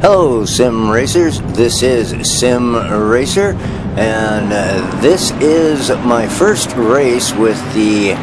Hello Sim Racers, this is Sim Racer, and this is my first race with the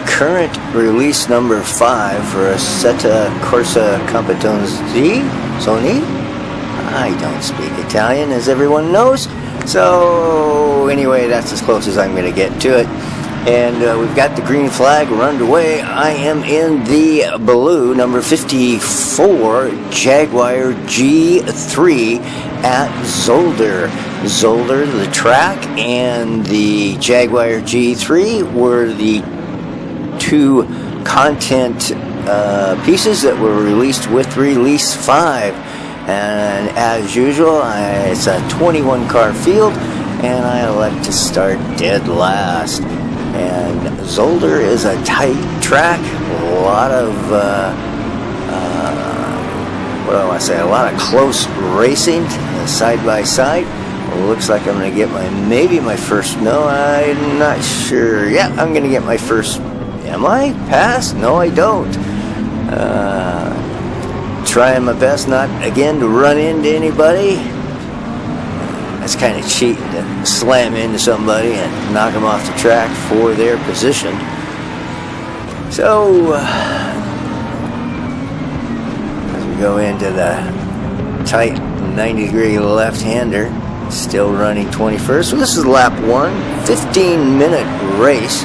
current release number 5 for Assetto Corsa Competizione. I don't speak Italian, as everyone knows, so anyway, that's as close as I'm going to get to it. And we've got the green flag, we're underway. I am in the blue, number 54, Jaguar G3 at Zolder. Zolder, the track, and the Jaguar G3 were the two content pieces that were released with Release 5. And as usual, it's a 21 car field, and I elect to start dead last. And Zolder is a tight track, a lot of what do I want to say, a lot of close racing side by side. Looks like I'm going to get maybe my first, no, I'm not sure. Yeah, I'm going to get my first. Am I pass? No, I don't. Trying my best not again to run into anybody. That's kind of cheating to slam into somebody and knock them off the track for their position. So as we go into the tight 90-degree left-hander, still running 21st. So this is lap 1, 15-minute race,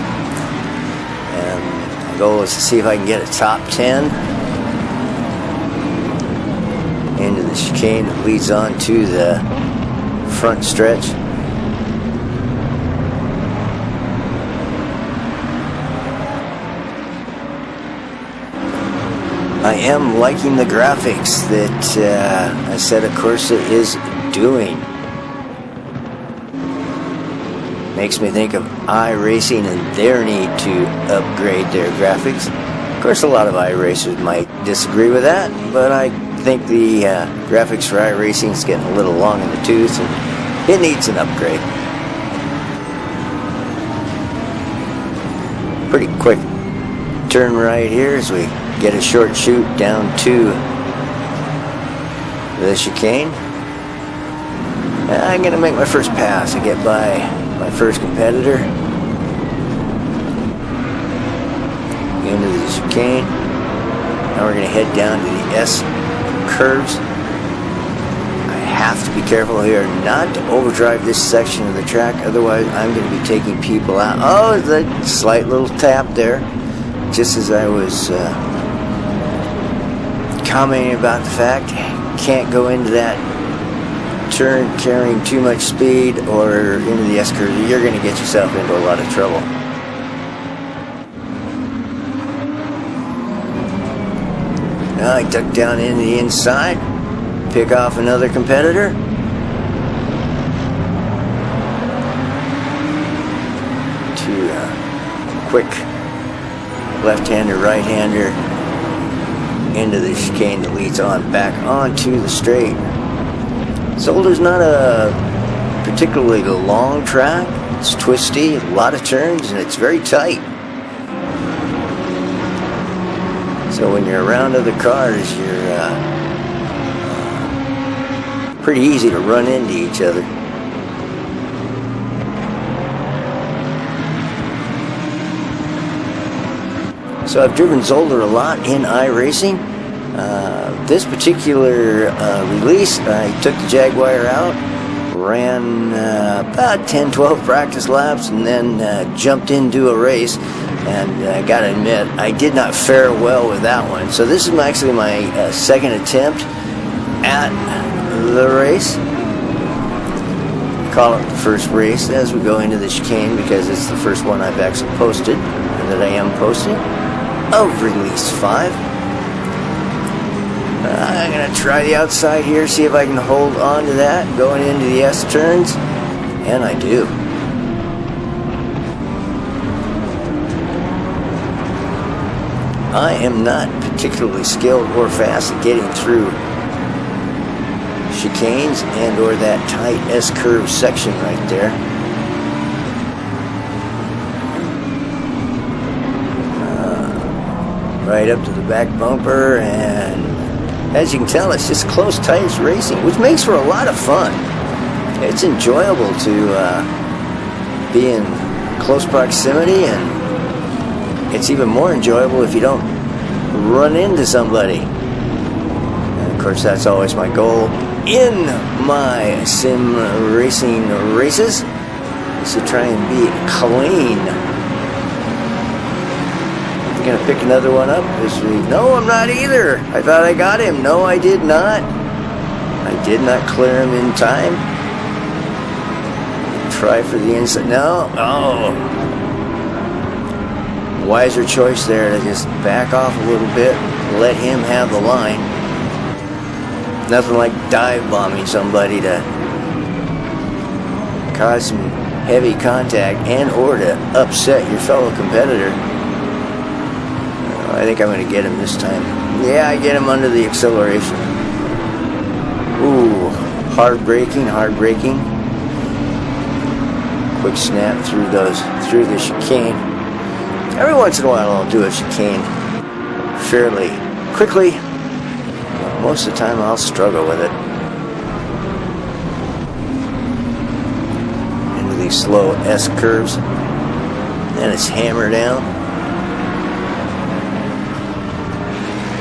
and the goal is to see if I can get a top 10 into the chicane that leads on to the front stretch. I am liking the graphics that Assetto Corsa is doing. Makes me think of iRacing and their need to upgrade their graphics. Of course, a lot of iRacers might disagree with that, but I think the graphics for iRacing is getting a little long in the tooth, and it needs an upgrade. Pretty quick turn right here as we get a short shoot down to the chicane. And I'm going to make my first pass. I get by my first competitor into the chicane. Now we're going to head down to the S curves. I have to be careful here not to overdrive this section of the track, otherwise I'm going to be taking people out. Oh, the slight little tap there, just as I was commenting about the fact can't go into that turn carrying too much speed or into the S curve. You're going to get yourself into a lot of trouble. Now I duck down into the inside, pick off another competitor. To quick left-hander, right-hander into the chicane that leads on back onto the straight. Zolder's not a particularly long track. It's twisty, a lot of turns, and it's very tight. So when you're around other cars, you're pretty easy to run into each other. So I've driven Zolder a lot in iRacing. This particular release, I took the Jaguar out, ran about 10-12 practice laps, and then jumped into a race. And I gotta admit, I did not fare well with that one. So this is actually my second attempt at the race. Call it the first race as we go into the chicane, because it's the first one I've actually posted, and that I am posting, of Release 5. I'm gonna try the outside here, see if I can hold on to that going into the S turns, and I do. I am not particularly skilled or fast at getting through chicanes and or that tight S-curve section right there. Right up to the back bumper and as you can tell, it's just close, tight racing, which makes for a lot of fun. It's enjoyable to be in close proximity, and it's even more enjoyable if you don't run into somebody. And of course, that's always my goal in my sim racing races, is to try and be clean. I'm gonna pick another one up this week. No, I'm not either. I thought I got him. No, I did not. I did not clear him in time. Try for the inside. No. Oh. Wiser choice there to just back off a little bit. Let him have the line. Nothing like dive bombing somebody to cause some heavy contact and or to upset your fellow competitor. I think I'm going to get him this time. Yeah, I get him under the acceleration. Ooh, hard braking, hard braking. Quick snap through the chicane. Every once in a while I'll do a chicane fairly quickly. Most of the time I'll struggle with it. Into these slow S curves. Then it's hammer down.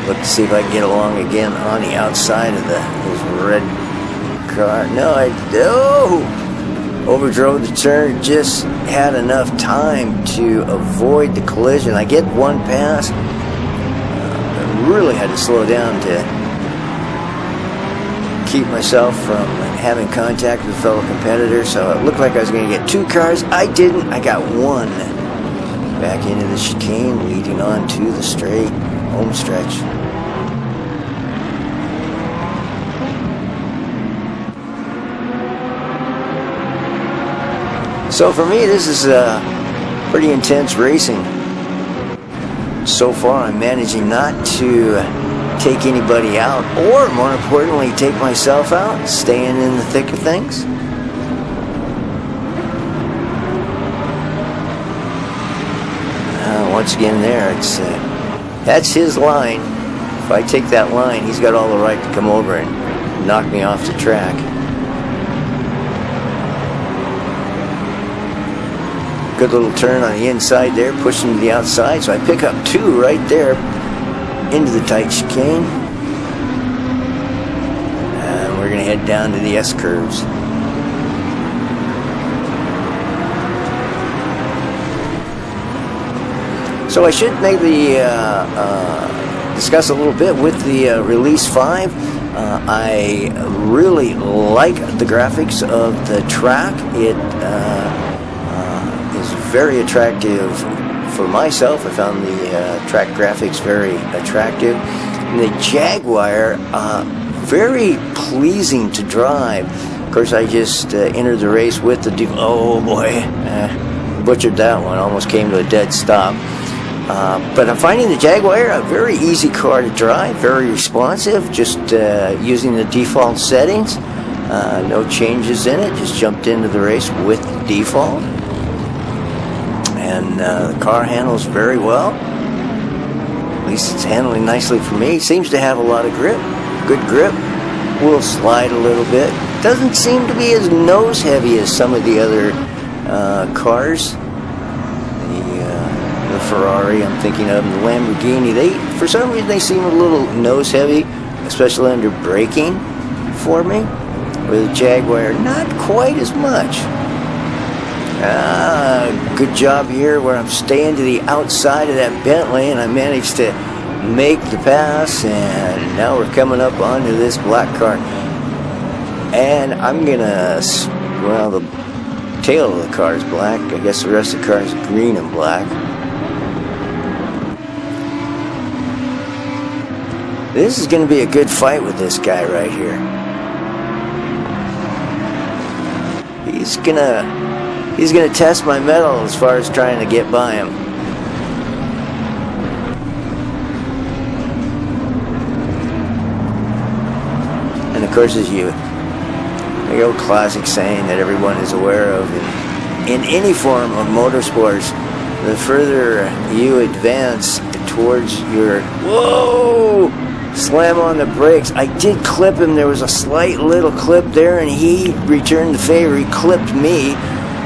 Look to see if I can get along again on the outside of this red car. No, I do. Overdrove the turn, just had enough time to avoid the collision. I get one pass. I really had to slow down to keep myself from having contact with a fellow competitor, so it looked like I was going to get two cars. I didn't. I got one. Back into the chicane, leading on to the straight home stretch. So for me, this is pretty intense racing. So far, I'm managing not to take anybody out, or more importantly, take myself out, staying in the thick of things. Once again there, it's that's his line. If I take that line, he's got all the right to come over and knock me off the track. Good little turn on the inside there, pushing to the outside, so I pick up two right there into the tight chicane. And we're going to head down to the S curves. So I should maybe discuss a little bit with the Release 5. I really like the graphics of the track. It is very attractive for myself. I found the track graphics very attractive. And the Jaguar, very pleasing to drive. Of course, I just entered the race with the oh boy, butchered that one. Almost came to a dead stop. But I'm finding the Jaguar a very easy car to drive, very responsive, just using the default settings. No changes in it, just jumped into the race with the default. And the car handles very well. At least it's handling nicely for me. Seems to have a lot of grip, good grip. Will slide a little bit. Doesn't seem to be as nose heavy as some of the other cars. The Ferrari I'm thinking of, and the Lamborghini, for some reason they seem a little nose heavy, especially under braking for me. With the Jaguar, not quite as much. Good job here where I'm staying to the outside of that Bentley, and I managed to make the pass, and now we're coming up onto this black car. And I'm gonna, well, the tail of the car is black. I guess the rest of the car is green and black. This is going to be a good fight with this guy right here. He's gonna test my mettle as far as trying to get by him. And of course, as the old classic saying that everyone is aware of in any form of motorsports, the further you advance towards your slam on the brakes. I did clip him. There was a slight little clip there, and he returned the favor. He clipped me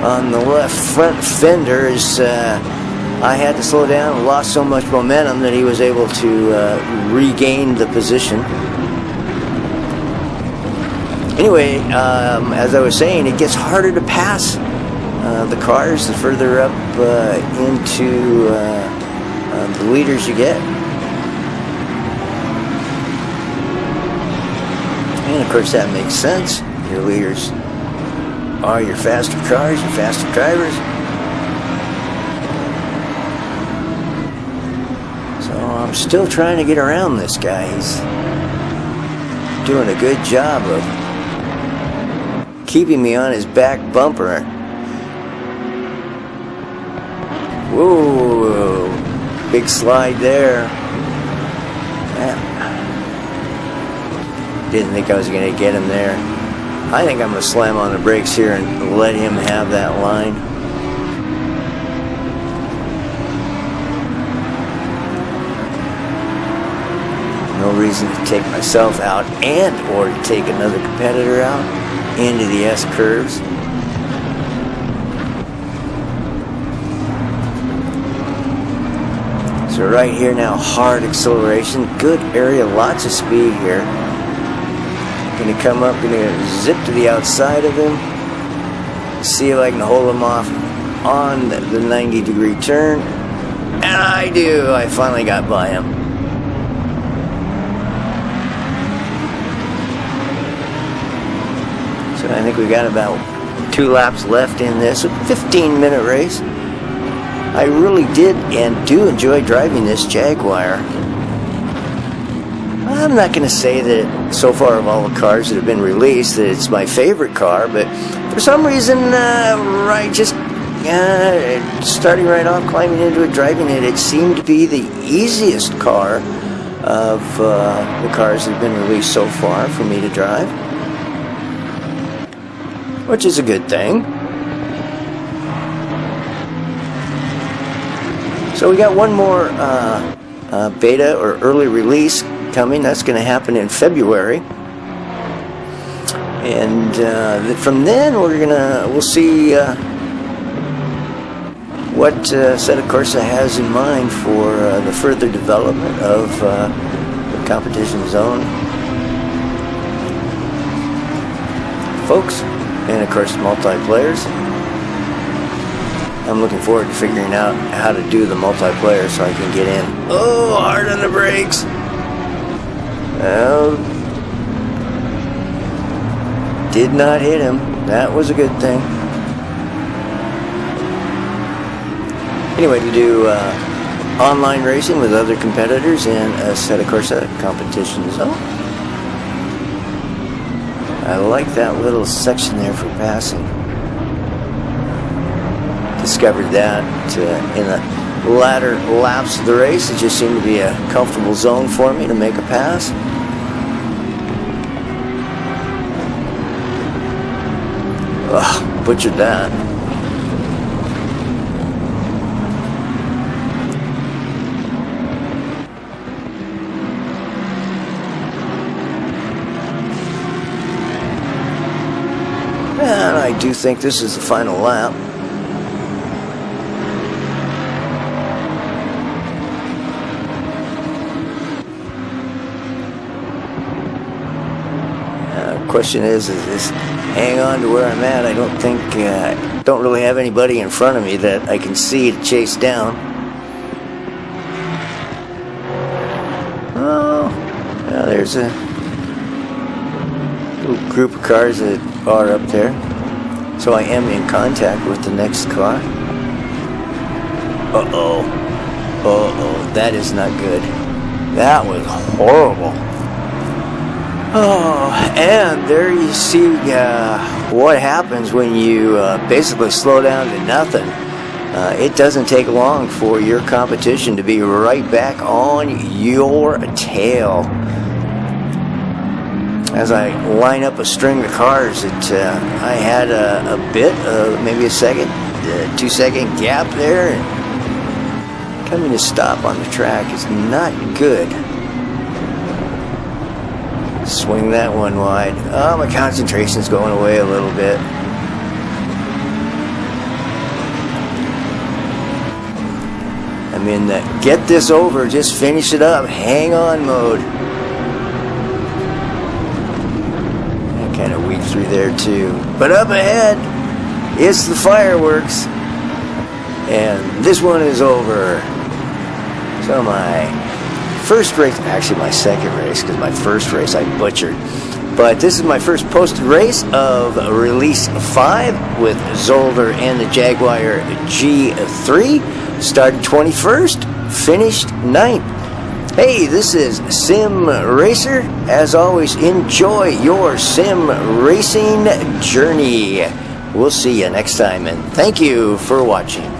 on the left front fender as I had to slow down and lost so much momentum that he was able to regain the position. Anyway, as I was saying, it gets harder to pass the cars the further up into the leaders you get. And of course that makes sense. Your leaders are your faster cars, your faster drivers. So I'm still trying to get around this guy. He's doing a good job of keeping me on his back bumper. Whoa, big slide there. Yeah. Didn't think I was going to get him there. I think I'm going to slam on the brakes here and let him have that line. No reason to take myself out and or to take another competitor out into the S curves. So right here now, hard acceleration, good area, lots of speed here. Gonna come up, gonna zip to the outside of him, see if I can hold him off on the 90-degree turn, and I do. I finally got by him. So I think we got about 2 laps left in this 15-minute race. I really did and do enjoy driving this Jaguar. I'm not going to say that so far of all the cars that have been released that it's my favorite car, but for some reason, starting right off, climbing into it, driving it, it seemed to be the easiest car of the cars that have been released so far for me to drive, which is a good thing. So we got one more beta or early release coming. That's going to happen in February, and from then we'll see what Assetto Corsa has in mind for the further development of the competition zone, folks, and of course multiplayers. I'm looking forward to figuring out how to do the multiplayer so I can get in. Oh, hard on the brakes. Well, did not hit him. That was a good thing. Anyway, to do online racing with other competitors in Assetto Corsa competition zone. I like that little section there for passing. Discovered that in the latter laps of the race. It just seemed to be a comfortable zone for me to make a pass. Ugh, butchered that. And I do think this is the final lap. Question is this hang on to where I'm at? I don't think don't really have anybody in front of me that I can see to chase down. Oh, yeah, there's a little group of cars that are up there, so I am in contact with the next car. That is not good. That was horrible. Oh, and there you see what happens when you basically slow down to nothing. It doesn't take long for your competition to be right back on your tail. As I line up a string of cars, I had a bit of maybe a second, 2 second gap there, and coming to stop on the track is not good. Swing that one wide. Oh, my concentration's going away a little bit. I'm in the get this over, just finish it up, hang on mode. I kind of weaved through there too. But up ahead, it's the fireworks. And this one is over. So my first race, actually my second race, because my first race I butchered. But this is my first posted race of release 5 with Zolder and the Jaguar G3. Started 21st, finished 9th. Hey, this is Sim Racer. As always, enjoy your sim racing journey. We'll see you next time, and thank you for watching.